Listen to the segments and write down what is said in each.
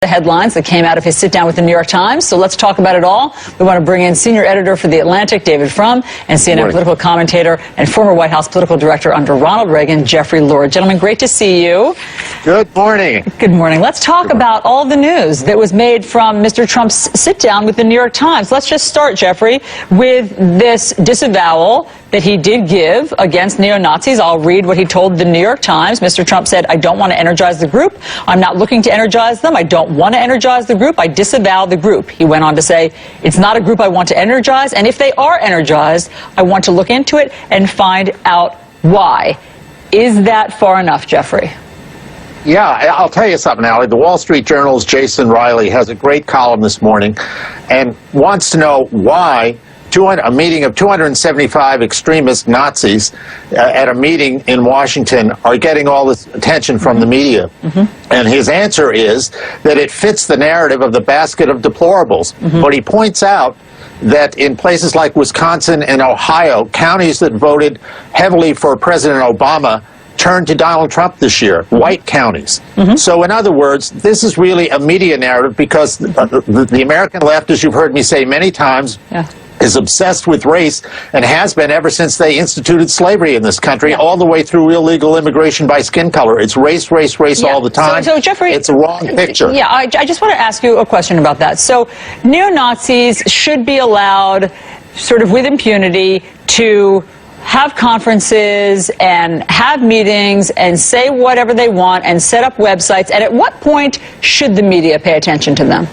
the headlines that came out of his sit-down with the New York Times. So let's talk about it all. We want to bring in senior editor for The Atlantic, David Frum, and CNN political commentator and former White House political director under Ronald Reagan, Jeffrey Lord. Gentlemen, great to see you. Good morning. Good morning. Let's talk about all the news that was made from Mr. Trump's sit-down with the New York Times. Let's just start, Jeffrey, with this disavowal that he did give against neo-Nazis. I'll read what he told the New York Times. Mr. Trump said, "I don't want to energize the group. I'm not looking to energize them. I don't want to energize the group. I disavow the group." He went on to say, "It's not a group I want to energize, and if they are energized, I want to look into it and find out why." Is that far enough, Jeffrey? Yeah, I'll tell you something, Allie. The Wall Street Journal's Jason Riley has a great column this morning and wants to know why a meeting of 275 extremist Nazis at a meeting in Washington are getting all this attention from the media. And his answer is that it fits the narrative of the basket of deplorables. But he points out that in places like Wisconsin and Ohio, counties that voted heavily for President Obama turned to Donald Trump this year, white counties. So in other words, this is really a media narrative because the American left, as you've heard me say many times, is obsessed with race and has been ever since they instituted slavery in this country, all the way through illegal immigration by skin color. It's race, race, race all the time. So Jeffrey, it's a wrong picture. Yeah, I just want to ask you a question about that. So neo-Nazis should be allowed sort of with impunity to have conferences and have meetings and say whatever they want and set up websites. And at what point should the media pay attention to them?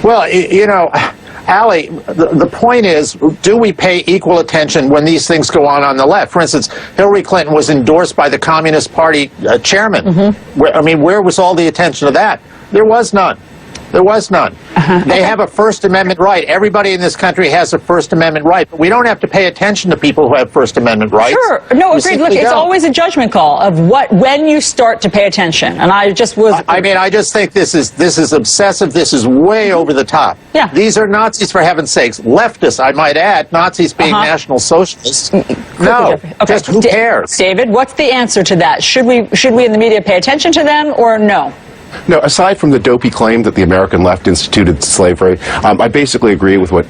Well, you know, Allie, the point is, do we pay equal attention when these things go on the left? For instance, Hillary Clinton was endorsed by the Communist Party chairman. I mean, where was all the attention of that? There was none. There was none. They have a First Amendment right. Everybody in this country has a First Amendment right, but we don't have to pay attention to people who have First Amendment rights. Sure. No, agreed. Look, it's always a judgment call of when you start to pay attention. And I just was... I mean, I just think this is obsessive. This is way over the top. Yeah. These are Nazis, for heaven's sakes. Leftists, I might add, Nazis being National Socialists. No, just who cares? David, what's the answer to that? Should we in the media pay attention to them or no? No, aside from the dopey claim that the American left instituted slavery, I basically agree with what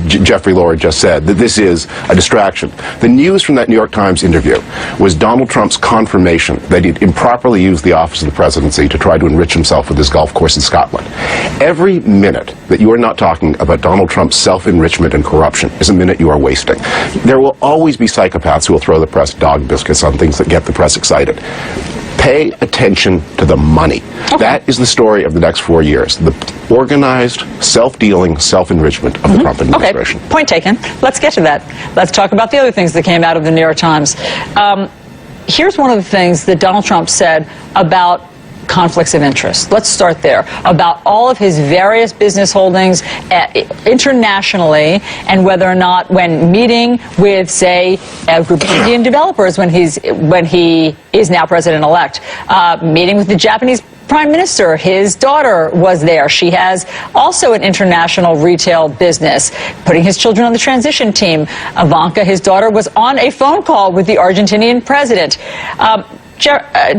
Jeffrey Lord just said, that this is a distraction. The news from that New York Times interview was Donald Trump's confirmation that he'd improperly used the office of the presidency to try to enrich himself with his golf course in Scotland. Every minute that you are not talking about Donald Trump's self-enrichment and corruption is a minute you are wasting. There will always be psychopaths who will throw the press dog biscuits on things that get the press excited. Pay attention to the money. That is the story of the next 4 years. The organized, self-dealing, self-enrichment of the Trump administration. Okay, point taken. Let's get to that. Let's talk about the other things that came out of the New York Times. Here's one of the things that Donald Trump said about conflicts of interest. Let's start there. About all of his various business holdings internationally, and whether or not when meeting with, say, a group of Indian developers when he is now president-elect, meeting with the Japanese Prime Minister, his daughter was there. She has also an international retail business, putting his children on the transition team. Ivanka, his daughter, was on a phone call with the Argentinian president.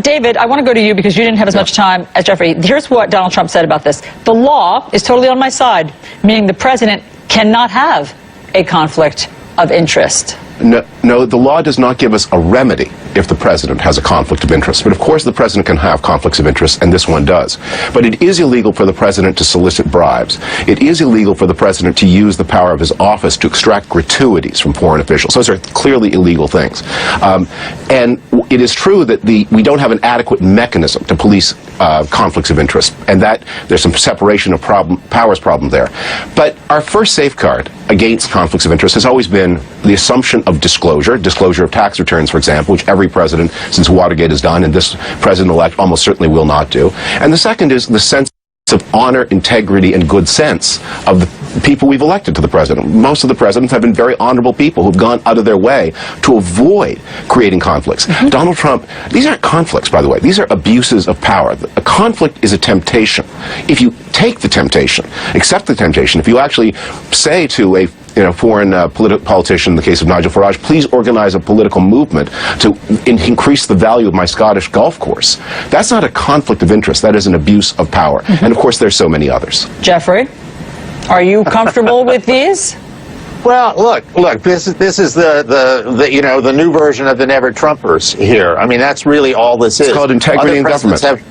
David, I want to go to you because you didn't have as much time as Jeffrey. Here's what Donald Trump said about this. The law is totally on my side, meaning the president cannot have a conflict of interest. No, the law does not give us a remedy if the president has a conflict of interest. But of course the president can have conflicts of interest, and this one does. But it is illegal for the president to solicit bribes. It is illegal for the president to use the power of his office to extract gratuities from foreign officials. Those are clearly illegal things. And it is true that we don't have an adequate mechanism to police conflicts of interest, and that there's some separation of powers problem there. But our first safeguard against conflicts of interest has always been the assumption of disclosure of tax returns, for example, which every president since Watergate has done, and this president-elect almost certainly will not do. And the second is the sense of honor, integrity, and good sense of the people we've elected to the president. Most of the presidents have been very honorable people who've gone out of their way to avoid creating conflicts. Donald Trump, these aren't conflicts, by the way. These are abuses of power. A conflict is a temptation. If you take the temptation, accept the temptation, if you actually say to a foreign politician, in the case of Nigel Farage, please organize a political movement to increase the value of my Scottish golf course. That's not a conflict of interest. That is an abuse of power. And of course, there's so many others. Jeffrey, are you comfortable with these? Well, look. This is the new version of the Never Trumpers here. I mean, that's really all this is. It's called integrity in government.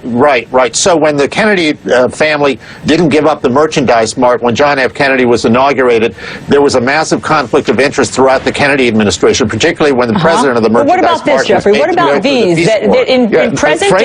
Right. So when the Kennedy family didn't give up the merchandise mart when John F. Kennedy was inaugurated, there was a massive conflict of interest throughout the Kennedy administration, particularly when the president of the merchandise mart. What about this, Jeffrey? What about these? In present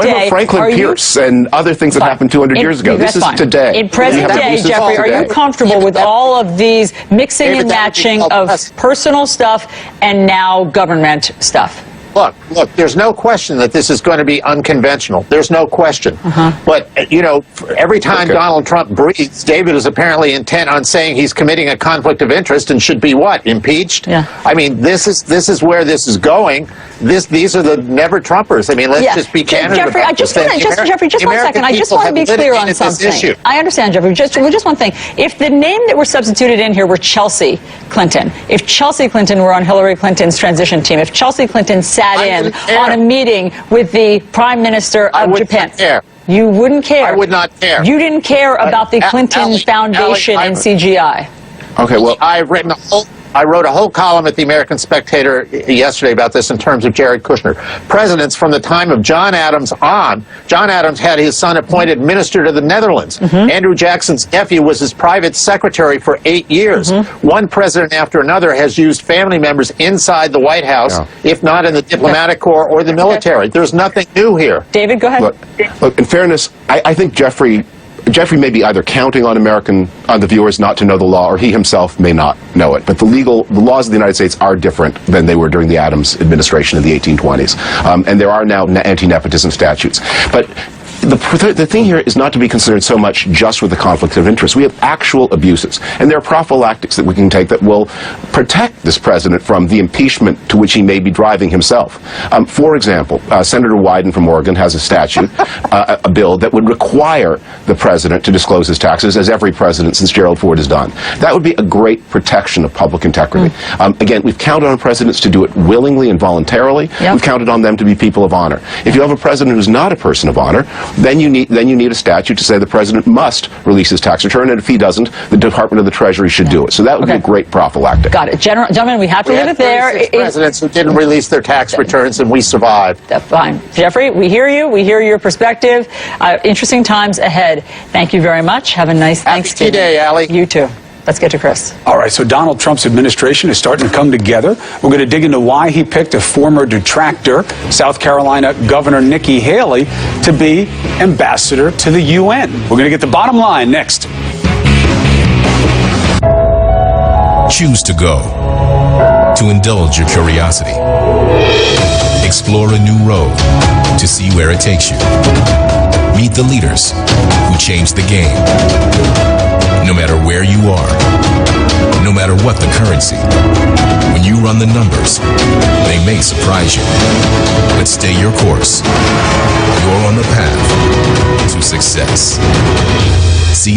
day, Franklin Pierce and other things that happened 200 years ago. This is today. In present day, Jeffrey, are you comfortable with all of these mixing and matching of personal stuff and now government stuff? Look, there's no question that this is going to be unconventional. There's no question. But, every time Donald Trump breathes, David is apparently intent on saying he's committing a conflict of interest and should be what? Impeached? Yeah. I mean, this is where this is going. These are the Never Trumpers. I mean, let's just be candid. Jeffrey, Jeffrey, just 1 second. I just want to be clear on something. I understand, Jeffrey. Just one thing. If the name that were substituted in here were Chelsea Clinton, if Chelsea Clinton were on Hillary Clinton's transition team, if Chelsea Clinton sat in on a meeting with the Prime Minister of Japan, you wouldn't care. I would not care. You didn't care about the Clinton Foundation and CGI. Okay, well, I wrote a whole column at the American Spectator yesterday about this in terms of Jared Kushner. Presidents from the time of John Adams on, John Adams had his son appointed minister to the Netherlands. Andrew Jackson's nephew was his private secretary for 8 years. One president after another has used family members inside the White House, if not in the diplomatic corps or the military. There's nothing new here. David, go ahead. Look, in fairness, I think Jeffrey may be either counting on the viewers not to know the law, or he himself may not know it. But the laws of the United States are different than they were during the Adams administration in the 1820s. And there are now anti-nepotism statutes. But the thing here is not to be considered so much just with the conflict of interest. We have actual abuses, and there are prophylactics that we can take that will protect this president from the impeachment to which he may be driving himself. For example, Senator Wyden from Oregon has a statute, a bill that would require the president to disclose his taxes, as every president since Gerald Ford has done. That would be a great protection of public integrity. Again, we've counted on presidents to do it willingly and voluntarily. We've counted on them to be people of honor. If you have a president who's not a person of honor, then you need a statute to say the president must release his tax return, and if he doesn't, the Department of the Treasury should do it. So that would be a great prophylactic. Got it. Gentlemen, we have to leave it there. Presidents who didn't release their tax returns, and we survived. That's fine. Jeffrey, we hear you. We hear your perspective. Interesting times ahead. Thank you very much. Have a nice Thanksgiving. Happy Day, Allie. You too. Let's get to Chris. All right, so Donald Trump's administration is starting to come together. We're going to dig into why he picked a former detractor, South Carolina Governor Nikki Haley, to be ambassador to the UN. We're going to get the bottom line next. Choose to go, to indulge your curiosity, explore a new road, to see where it takes you. Meet the leaders who changed the game. No matter where you are, no matter what the currency, when you run the numbers, they may surprise you. But stay your course. You're on the path to success. See